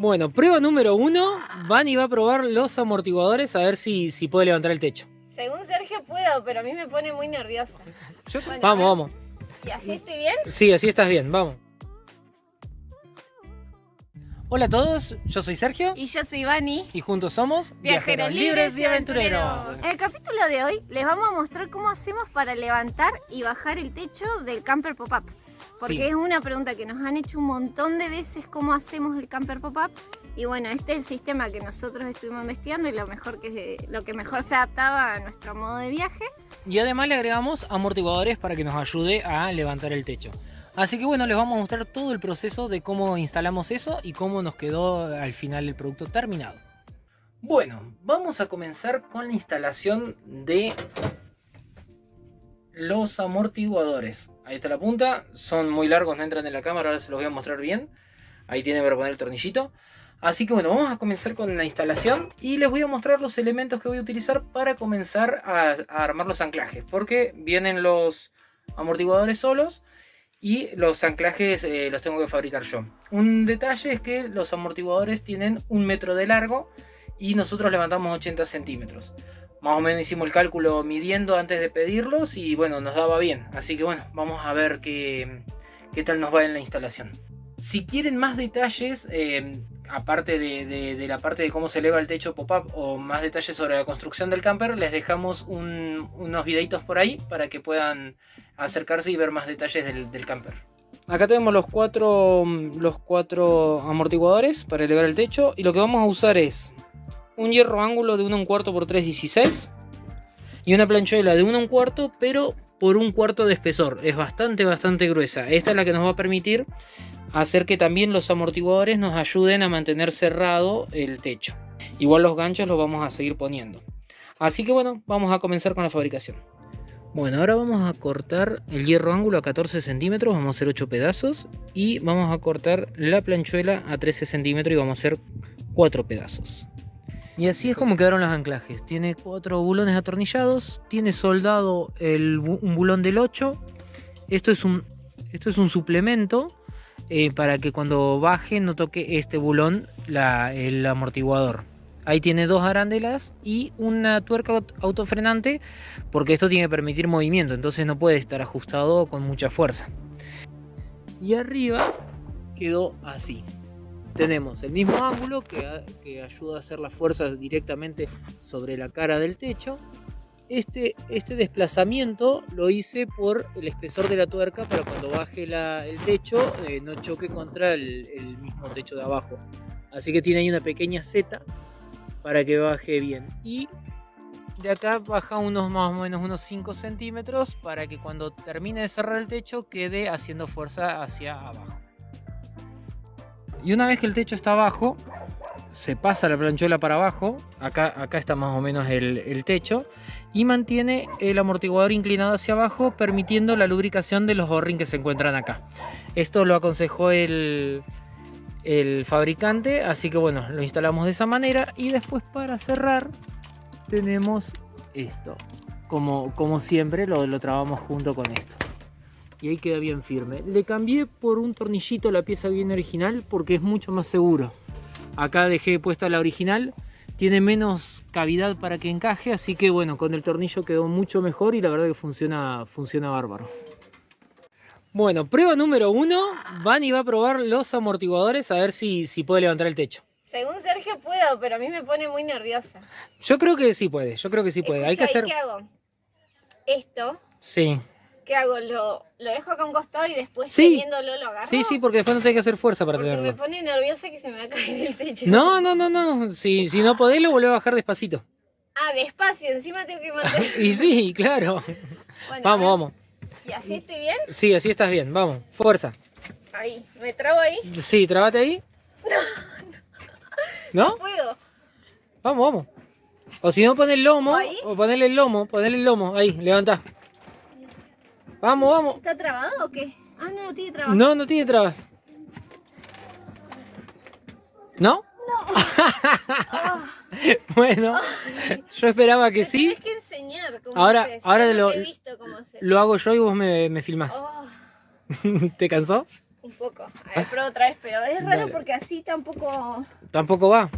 Bueno, prueba número 1. Vani va a probar los amortiguadores a ver si puede levantar el techo. Según Sergio puedo, pero a mí me pone muy nerviosa. Bueno, Vamos. ¿Y así estoy bien? Sí, así estás bien, vamos. Hola a todos, yo soy Sergio. Y yo soy Vani. Y juntos somos Viajeros libres y aventureros. En el capítulo de hoy les vamos a mostrar cómo hacemos para levantar y bajar el techo del camper pop-up. Porque Sí. es una pregunta que nos han hecho un montón de veces, cómo hacemos el camper pop-up. Y bueno, este es el sistema que nosotros estuvimos investigando y lo que mejor se adaptaba a nuestro modo de viaje. Y además le agregamos amortiguadores para que nos ayude a levantar el techo. Así que bueno, les vamos a mostrar todo el proceso de cómo instalamos eso y cómo nos quedó al final el producto terminado. Bueno, vamos a comenzar con la instalación de los amortiguadores. Ahí está la punta, son muy largos, no entran en la cámara, ahora se los voy a mostrar bien. Ahí tiene para poner el tornillito. Así que bueno, vamos a comenzar con la instalación y les voy a mostrar los elementos que voy a utilizar para comenzar a armar los anclajes. Porque vienen los amortiguadores solos y los anclajes los tengo que fabricar yo. Un detalle es que los amortiguadores tienen 1 metro de largo y nosotros levantamos 80 centímetros. Más o menos hicimos el cálculo midiendo antes de pedirlos y bueno, nos daba bien. Así que bueno, vamos a ver qué tal nos va en la instalación. Si quieren más detalles, aparte de la parte de cómo se eleva el techo pop-up o más detalles sobre la construcción del camper, les dejamos unos videitos por ahí para que puedan acercarse y ver más detalles del camper. Acá tenemos los cuatro amortiguadores para elevar el techo y lo que vamos a usar es un hierro ángulo de 1 1/4 por 3/16 y una planchuela de 1 1/4 pero por 1/4 de espesor. Es bastante gruesa. Esta es la que nos va a permitir hacer que también los amortiguadores nos ayuden a mantener cerrado el techo. Igual los ganchos los vamos a seguir poniendo. Así que bueno, vamos a comenzar con la fabricación. Bueno, ahora vamos a cortar el hierro ángulo a 14 centímetros, vamos a hacer 8 pedazos. Y vamos a cortar la planchuela a 13 centímetros y vamos a hacer 4 pedazos. Y así es como quedaron los anclajes. Tiene 4 bulones atornillados, tiene soldado un bulón del 8. Esto es un suplemento para que cuando baje no toque este bulón el amortiguador. Ahí tiene 2 arandelas y una tuerca autofrenante porque esto tiene que permitir movimiento, entonces no puede estar ajustado con mucha fuerza. Y arriba quedó así. Tenemos el mismo ángulo que ayuda a hacer las fuerzas directamente sobre la cara del techo. Este desplazamiento lo hice por el espesor de la tuerca para cuando baje el techo no choque contra el mismo techo de abajo. Así que tiene ahí una pequeña seta para que baje bien. Y de acá baja más o menos unos 5 centímetros para que cuando termine de cerrar el techo quede haciendo fuerza hacia abajo. Y una vez que el techo está abajo, se pasa la planchuela para abajo. Acá está más o menos el techo. Y mantiene el amortiguador inclinado hacia abajo, permitiendo la lubricación de los O-ring que se encuentran acá. Esto lo aconsejó el fabricante, así que bueno, lo instalamos de esa manera. Y después para cerrar tenemos esto. Como siempre lo trabamos junto con esto. Y ahí queda bien firme. Le cambié por un tornillito la pieza bien original porque es mucho más seguro. Acá dejé puesta la original. Tiene menos cavidad para que encaje, así que bueno, con el tornillo quedó mucho mejor y la verdad que funciona bárbaro. Bueno, prueba número 1. Vani va a probar los amortiguadores a ver si puede levantar el techo. Según Sergio puedo, pero a mí me pone muy nerviosa. Yo creo que sí puede, Escucha, hay que hacer... ¿qué hago? Esto. Sí. ¿Qué hago? ¿Lo dejo acá a un costado y después Sí. teniéndolo lo agarro? Sí, porque después no tenés que hacer fuerza para Porque tenerlo. me pone nerviosa que se me va a caer el techo. No. Si no podés, lo volvés a bajar despacito. Ah, despacio, encima tengo que mantener. Y sí, claro. Bueno, Vamos. ¿Y así estoy bien? Sí, así estás bien, vamos, fuerza. Ahí, ¿me trabo ahí? Sí, trabate ahí. ¿No? No puedo. Vamos. O si no, pon el lomo. ¿Ahí? O ponele el lomo. Ahí, levantá. Vamos. ¿Está trabado o qué? Ah, no tiene trabas. No tiene trabas. ¿No? Ah, Bueno, yo esperaba que me sí. tenés que enseñar cómo Ahora haces. ahora Yo no lo- he visto cómo haces. Lo hago yo y vos me filmás. Oh, ¿Te cansó? Un poco. A ver, pruebo otra vez, pero es raro Dale. porque así tampoco... Tampoco va.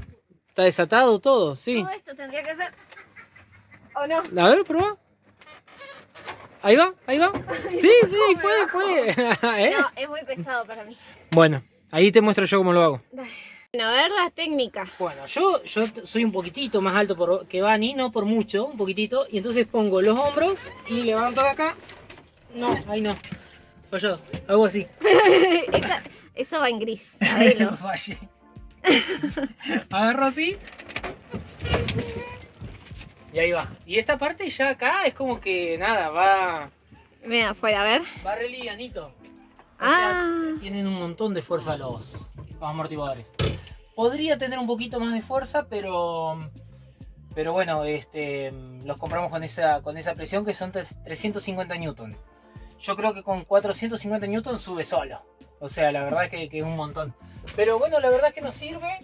Está desatado todo, sí. Todo esto tendría que ser... ¿O no? A ver, prueba. Ahí va, ahí va. Sí, sí, ¿Cómo me fue. ¿Eh? No, es muy pesado para mí. Bueno, ahí te muestro yo cómo lo hago. Dale. Bueno, a ver las técnicas. Bueno, yo soy un poquitito más alto que Vani, no por mucho, un poquitito. Y entonces pongo los hombros y levanto de acá. No, ahí no. Falló. Hago así. Eso va en gris. Sabelo. Fallé. Agarro así. Y ahí va. Y esta parte ya acá es como que nada, va Mira, afuera, a ver. re livianito. O Ah. sea, tienen un montón de fuerza los amortiguadores. Podría tener un poquito más de fuerza, pero bueno, los compramos con esa presión que son 350 newtons. Yo creo que con 450 newtons sube solo. O sea, la verdad es que es un montón. Pero bueno, la verdad es que nos sirve.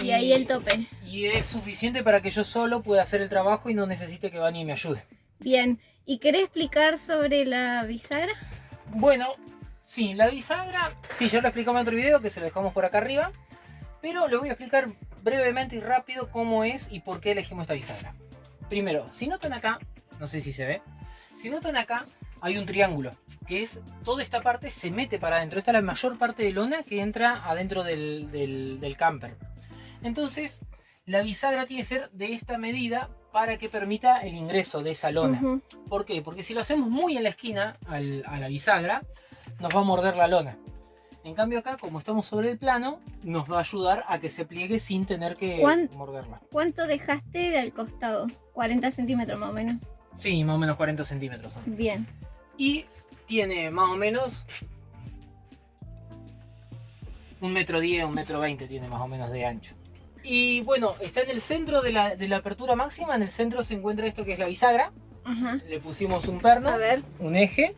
Y ahí el tope. Y es suficiente para que yo solo pueda hacer el trabajo y no necesite que Vani me ayude. Bien. ¿Y querés explicar sobre la bisagra? Bueno, sí, la bisagra, sí, ya lo explicamos en otro video que se lo dejamos por acá arriba. Pero le voy a explicar brevemente y rápido cómo es y por qué elegimos esta bisagra. Primero, si notan acá, no sé si se ve, si notan acá hay un triángulo, que es toda esta parte se mete para adentro. Esta es la mayor parte de lona que entra adentro del camper. Entonces, la bisagra tiene que ser de esta medida para que permita el ingreso de esa lona. ¿Por qué? Porque si lo hacemos muy en la esquina, a la bisagra, nos va a morder la lona. En cambio acá, como estamos sobre el plano, nos va a ayudar a que se pliegue sin tener que morderla. ¿Cuánto dejaste del costado? 40 centímetros más o menos. Sí, más o menos 40 centímetros. Bien. Y tiene más o menos 1,10 m, 1,20 m tiene más o menos de ancho. Y bueno, está en el centro de la apertura máxima. En el centro se encuentra esto que es la bisagra. Ajá. Le pusimos un perno, A ver. un eje.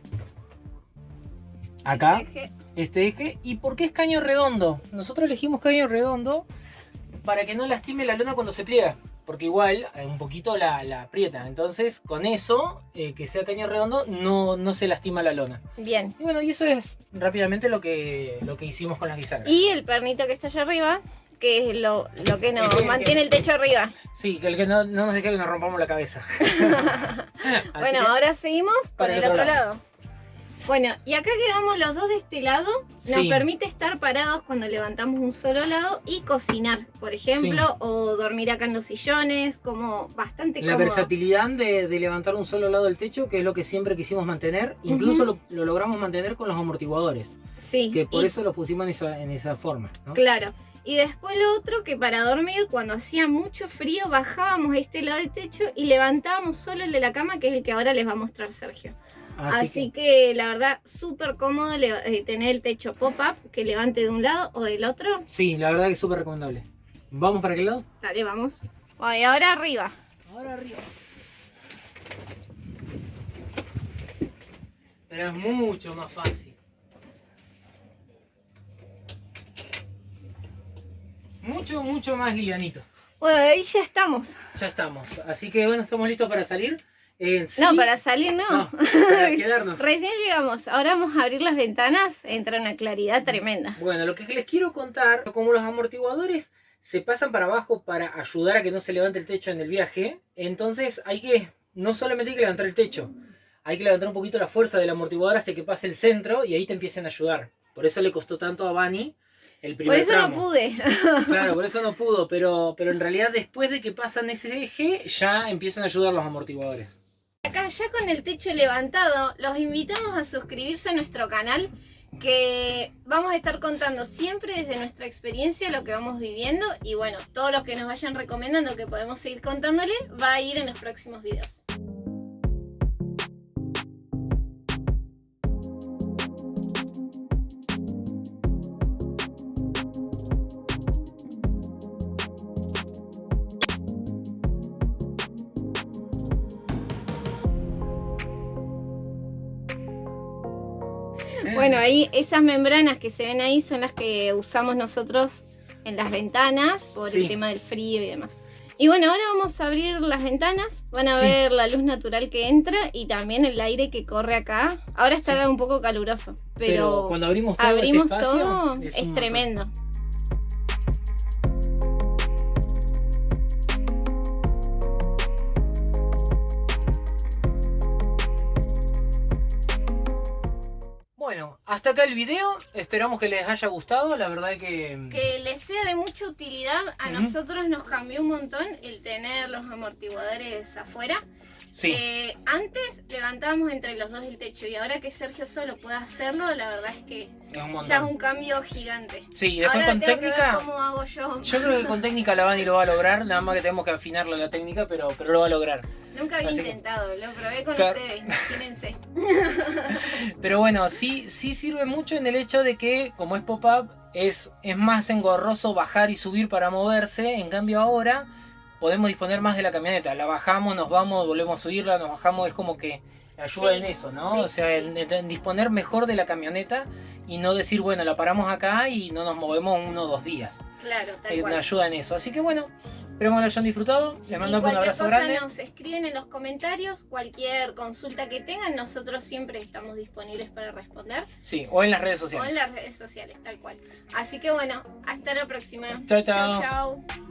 Acá. Eje. Este eje. ¿Y por qué es caño redondo? Nosotros elegimos caño redondo para que no lastime la lona cuando se pliega, porque igual un poquito la aprieta. Entonces con eso, que sea caño redondo, no se lastima la lona. Bien. Y bueno, y eso es rápidamente lo que hicimos con las bisagras. Y el pernito que está allá arriba, que es lo que nos El que- mantiene el techo arriba. Sí, que el que no nos deje que nos rompamos la cabeza. Así Bueno, que, ahora seguimos con para el otro lado. Bueno, y acá quedamos los dos de este lado. Nos Sí. permite estar parados cuando levantamos un solo lado y cocinar, por ejemplo, Sí. o dormir acá en los sillones, como bastante la cómodo. versatilidad de levantar un solo lado del techo, que es lo que siempre quisimos mantener. Incluso lo logramos mantener con los amortiguadores, Sí, que por y- eso los pusimos en esa forma, ¿no? Claro. Y después lo otro, que para dormir, cuando hacía mucho frío, bajábamos este lado del techo y levantábamos solo el de la cama, que es el que ahora les va a mostrar Sergio. Así que la verdad, súper cómodo tener el techo pop-up que levante de un lado o del otro. Sí, la verdad que es súper recomendable. ¿Vamos para aquel lado? Dale, vamos. Bueno, y ahora arriba. Ahora arriba. Pero es mucho más fácil. Mucho más livianito. Bueno, ahí ya estamos. Ya estamos. Así que bueno, estamos listos para salir. Sí, No, para salir no. no, para quedarnos. Recién llegamos. Ahora vamos a abrir las ventanas. Entra una claridad tremenda. Bueno, lo que les quiero contar, como los amortiguadores se pasan para abajo para ayudar a que no se levante el techo en el viaje, entonces no solamente hay que levantar el techo, hay que levantar un poquito la fuerza del amortiguador hasta que pase el centro y ahí te empiecen a ayudar. Por eso le costó tanto a Vani el Por primer eso tramo. no pude. Claro, por eso no pudo, pero en realidad después de que pasan ese eje ya empiezan a ayudar los amortiguadores. Acá ya con el techo levantado, los invitamos a suscribirse a nuestro canal, que vamos a estar contando siempre desde nuestra experiencia lo que vamos viviendo, y bueno, todo lo que nos vayan recomendando que podemos seguir contándole va a ir en los próximos videos. Bueno, ahí esas membranas que se ven ahí son las que usamos nosotros en las ventanas por Sí. el tema del frío y demás. Y bueno, ahora vamos a abrir las ventanas, van a ver la luz natural que entra y también el aire que corre acá. Ahora está un poco caluroso, pero cuando abrimos todo, todo es tremendo. Bueno, hasta acá el video, esperamos que les haya gustado, la verdad que les sea de mucha utilidad. A nosotros nos cambió un montón el tener los amortiguadores afuera. Sí. Antes levantábamos entre los dos el techo y ahora que Sergio solo puede hacerlo, la verdad es que es ya es un cambio gigante. Sí, y después ahora con tengo técnica, que ver cómo hago yo. Yo creo que con técnica la Vani lo va a lograr, nada más que tenemos que afinarlo la técnica, pero lo va a lograr. Nunca había intentado, lo probé con ustedes, imagínense. Pero bueno, sí sirve mucho en el hecho de que, como es pop-up, es más engorroso bajar y subir para moverse. En cambio ahora podemos disponer más de la camioneta. La bajamos, nos vamos, volvemos a subirla, nos bajamos. Es como que ayuda en eso, ¿no? O sea, en disponer mejor de la camioneta y no decir, bueno, la paramos acá y no nos movemos 1 o 2 días. Claro, tal cual. Nos ayuda en eso. Así que bueno, espero que lo hayan disfrutado. Les mandamos un abrazo grande. Nos escriben en los comentarios, cualquier consulta que tengan, nosotros siempre estamos disponibles para responder. Sí, o en las redes sociales. O en las redes sociales, tal cual. Así que bueno, hasta la próxima. Chao, chao. Chao, chao.